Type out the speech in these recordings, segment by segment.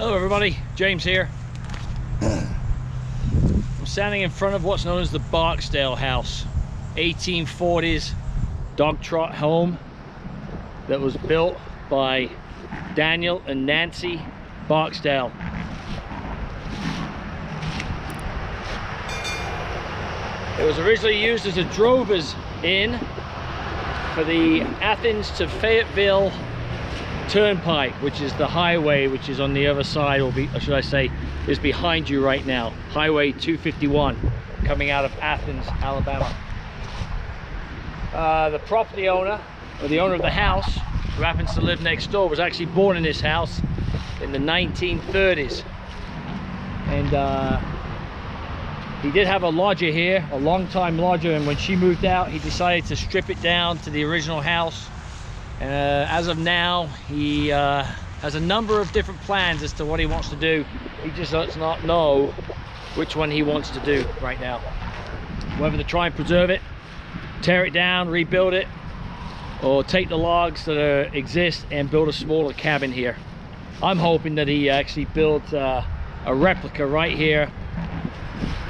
Hello everybody, James here. I'm standing in front of what's known as the Barksdale house, 1840s Dogtrot home that was built by Daniel and Nancy Barksdale. It was originally used as a drover's inn for the Athens to Fayetteville Turnpike, which is the highway which is on the other side, or should I say is behind you right now, Highway 251 coming out of Athens, Alabama. The property owner, or the owner of the house, who happens to live next door, was actually born in this house in the 1930s, and he did have a lodger here, a long-time lodger, and when she moved out he decided to strip it down to the original house. As of now, he has a number of different plans as to what he wants to do. He just does not know which one he wants to do right now. Whether to try and preserve it, tear it down, rebuild it, or take the logs that exist and build a smaller cabin here. I'm hoping that he actually builds a replica right here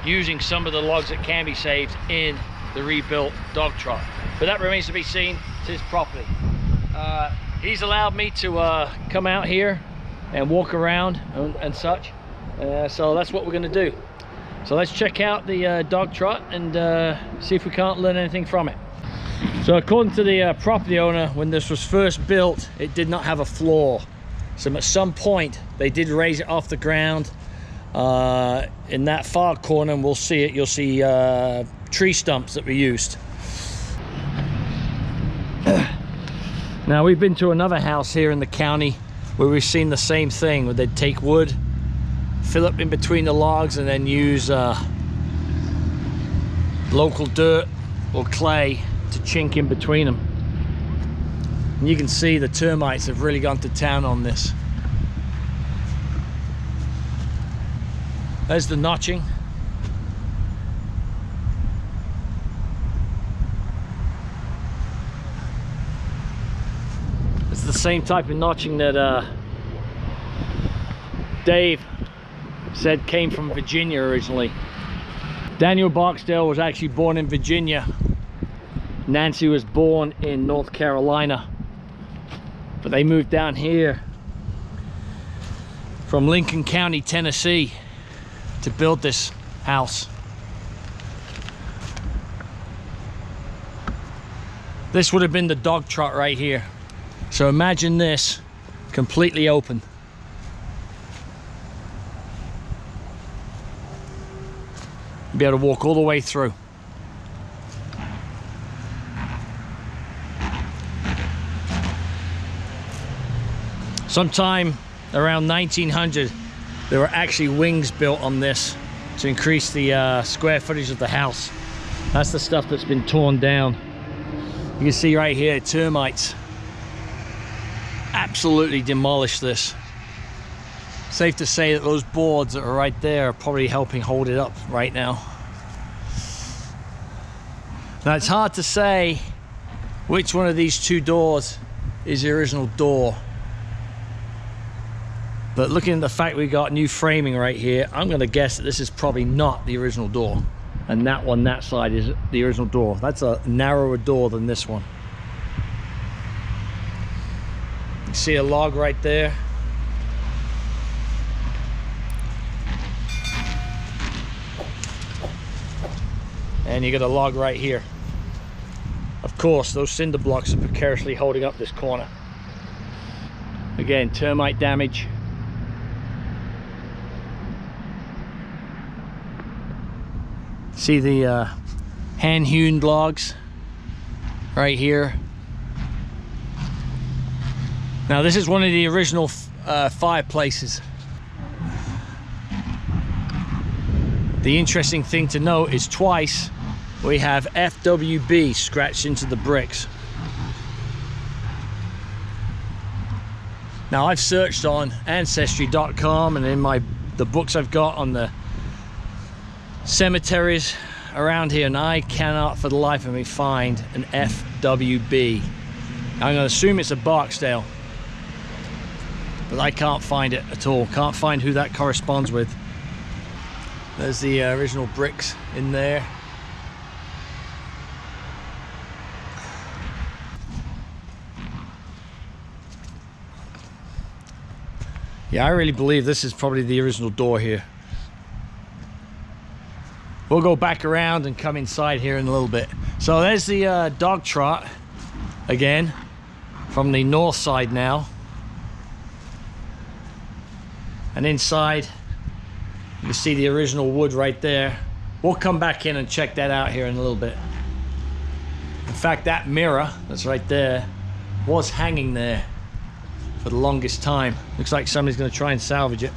using some of the logs that can be saved in the rebuilt Dogtrot. But that remains to be seen. It's his property. He's allowed me to come out here and walk around and such, so that's what we're going to do. So let's check out the Dogtrot and see if we can't learn anything from it. So according to the property owner, when this was first built, it did not have a floor. So at some point they did raise it off the ground. In that far corner, and we'll see it, you'll see tree stumps that were used. Now, we've been to another house here in the county where we've seen the same thing, where they'd take wood, fill up in between the logs, and then use local dirt or clay to chink in between them. And you can see the termites have really gone to town on this. There's the notching. It's the same type of notching that Dave said came from Virginia originally. Daniel Barksdale was actually born in Virginia. Nancy was born in North Carolina. But they moved down here from Lincoln County, Tennessee, to build this house. This would have been the Dogtrot right here. So imagine this completely open. You'll be able to walk all the way through. Sometime around 1900, there were actually wings built on this to increase the square footage of the house. That's the stuff that's been torn down. You can see right here, termites absolutely demolished this. Safe to say that those boards that are right there are probably helping hold it up right now. Now, it's hard to say which one of these two doors is the original door. But looking at the fact we got new framing right here, I'm going to guess that this is probably not the original door. And that one, that side, is the original door. That's a narrower door than this one. You see a log right there. And you got a log right here. Of course, those cinder blocks are precariously holding up this corner. Again, termite damage. See the hand-hewn logs right here. Now, this is one of the original fireplaces. The interesting thing to note is twice we have FWB scratched into the bricks. Now, I've searched on ancestry.com and in the books I've got on the cemeteries around here, and I cannot for the life of me find an FWB. I'm going to assume it's a Barksdale. but I can't find it at all. Can't find who that corresponds with. There's the original bricks in there. Yeah, I really believe this is probably the original door here. We'll go back around and come inside here in a little bit. So there's the Dogtrot again from the north side now. And inside you can see the original wood right there. We'll come back in and check that out here in a little bit. In fact, that mirror that's right there was hanging there for the longest time. Looks like somebody's going to try and salvage it.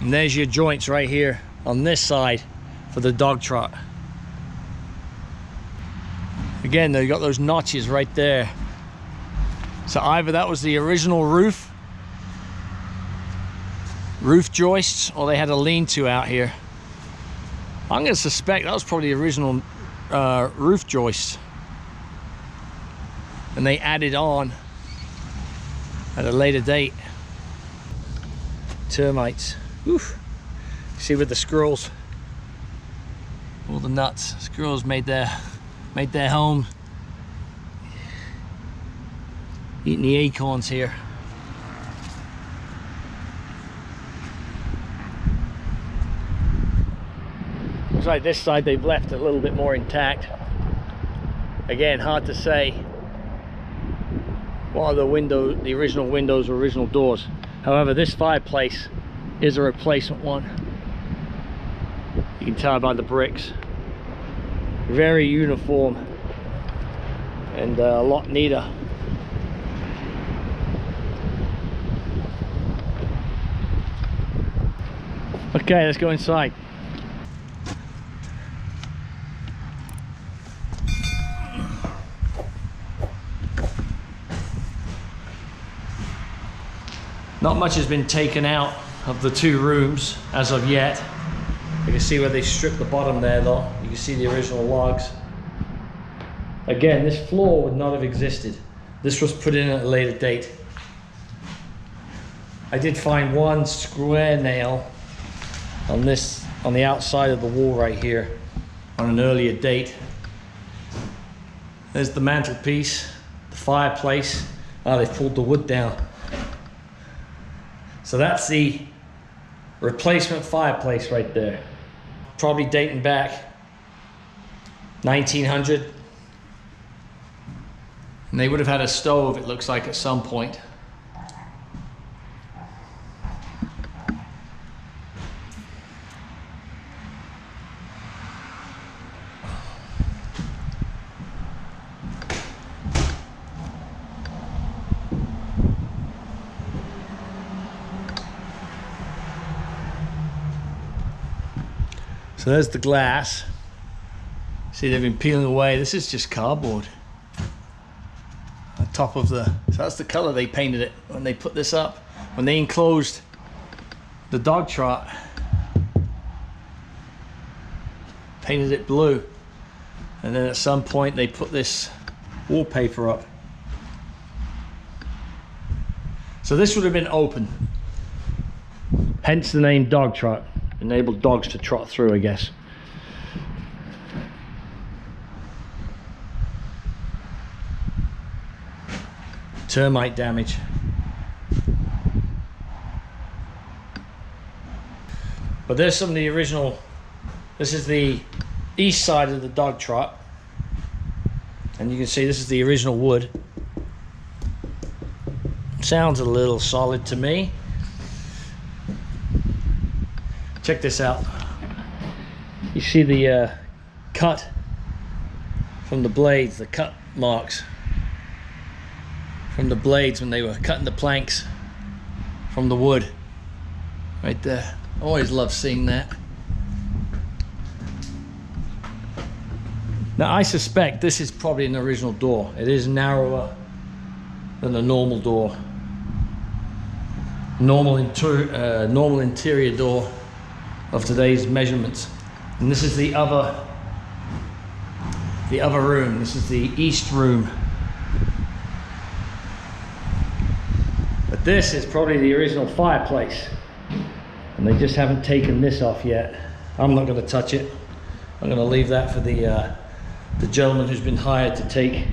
And there's your joints right here on this side for the Dogtrot. Again, they've got those notches right there. So either that was the original roof joists, or they had a lean-to out here. I'm going to suspect that was probably the original roof joists, and they added on at a later date. Termites. Oof. See, with the squirrels, all the nuts. Squirrels made their home eating the acorns here. Looks like this side they've left a little bit more intact. Again, hard to say what are the original windows or original doors. However, this fireplace is a replacement one. You can tell by the bricks. Very uniform and a lot neater. Okay, let's go inside. Not much has been taken out of the two rooms as of yet. You can see where they stripped the bottom there though. You can see the original logs. Again, this floor would not have existed. This was put in at a later date. I did find one square nail on the outside of the wall right here on an earlier date. There's the mantelpiece, the fireplace. Oh, they pulled the wood down. So that's the replacement fireplace right there. Probably dating back 1900. And they would have had a stove, it looks like, at some point. So there's the glass. See, they've been peeling away. This is just cardboard. On top of the, so that's the color they painted it when they put this up. When they enclosed the Dogtrot, painted it blue. And then at some point they put this wallpaper up. So this would have been open. Hence the name Dogtrot. Enabled dogs to trot through, I guess. Termite damage. But there's some of the original. This is the east side of the Dogtrot, and you can see this is the original wood. Sounds a little solid to me. Check this out. You see the cut from the blades, the cut marks from the blades when they were cutting the planks from the wood. Right there. I always love seeing that. Now I suspect this is probably an original door. It is narrower than a normal door. Normal interior door of today's measurements. And this is the other room. This is the east room. A This is probably the original fireplace, and they just haven't taken this off yet. I'm not going to touch it. I'm going to leave that for the gentleman who's been hired to take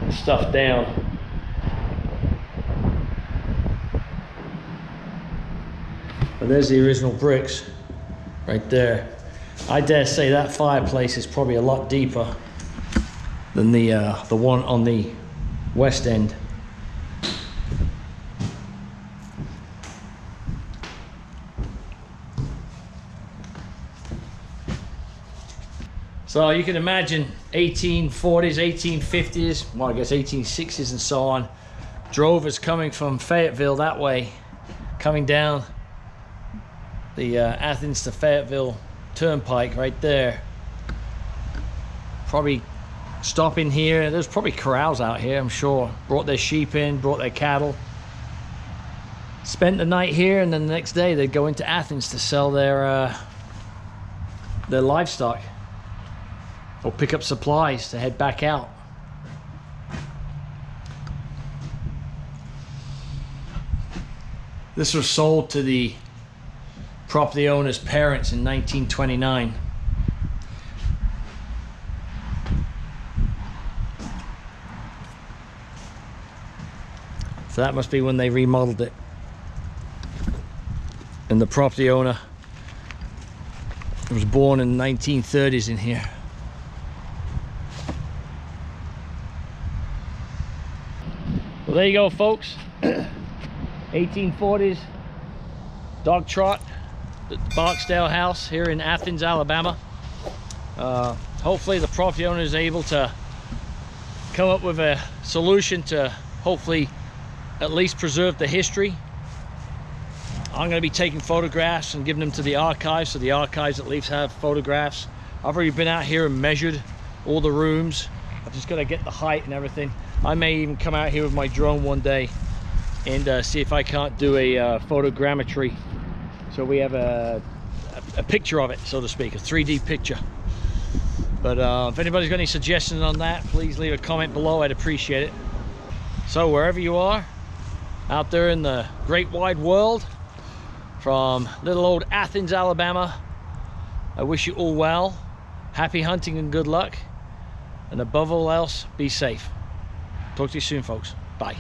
the stuff down. But there's the original bricks right there. I dare say that fireplace is probably a lot deeper than the one on the west end. So you can imagine 1840s, 1850s, well I guess 1860s and so on, drovers coming from Fayetteville that way, coming down the Athens to Fayetteville turnpike right there. Probably stopping here. There's probably corrals out here, I'm sure. Brought their sheep in, brought their cattle. Spent the night here, and then the next day they'd go into Athens to sell their livestock, or pick up supplies to head back out. This was sold to the property owner's parents in 1929. So that must be when they remodeled it. And the property owner was born in the 1930s in here. Well, there you go, folks. 1840s Dogtrot, the Barksdale house here in Athens, Alabama. Hopefully the property owner is able to come up with a solution to hopefully at least preserve the history. I'm going to be taking photographs and giving them to the archives, so the archives at least have photographs. I've already been out here and measured all the rooms. I've just got to get the height and everything. I may even come out here with my drone one day and see if I can't do a photogrammetry, so we have a picture of it, so to speak, a 3D picture. But if anybody's got any suggestions on that, please leave a comment below. I'd appreciate it. So wherever you are out there in the great wide world, from little old Athens, Alabama, I wish you all well, happy hunting and good luck, and above all else, be safe. Talk to you soon, folks. Bye.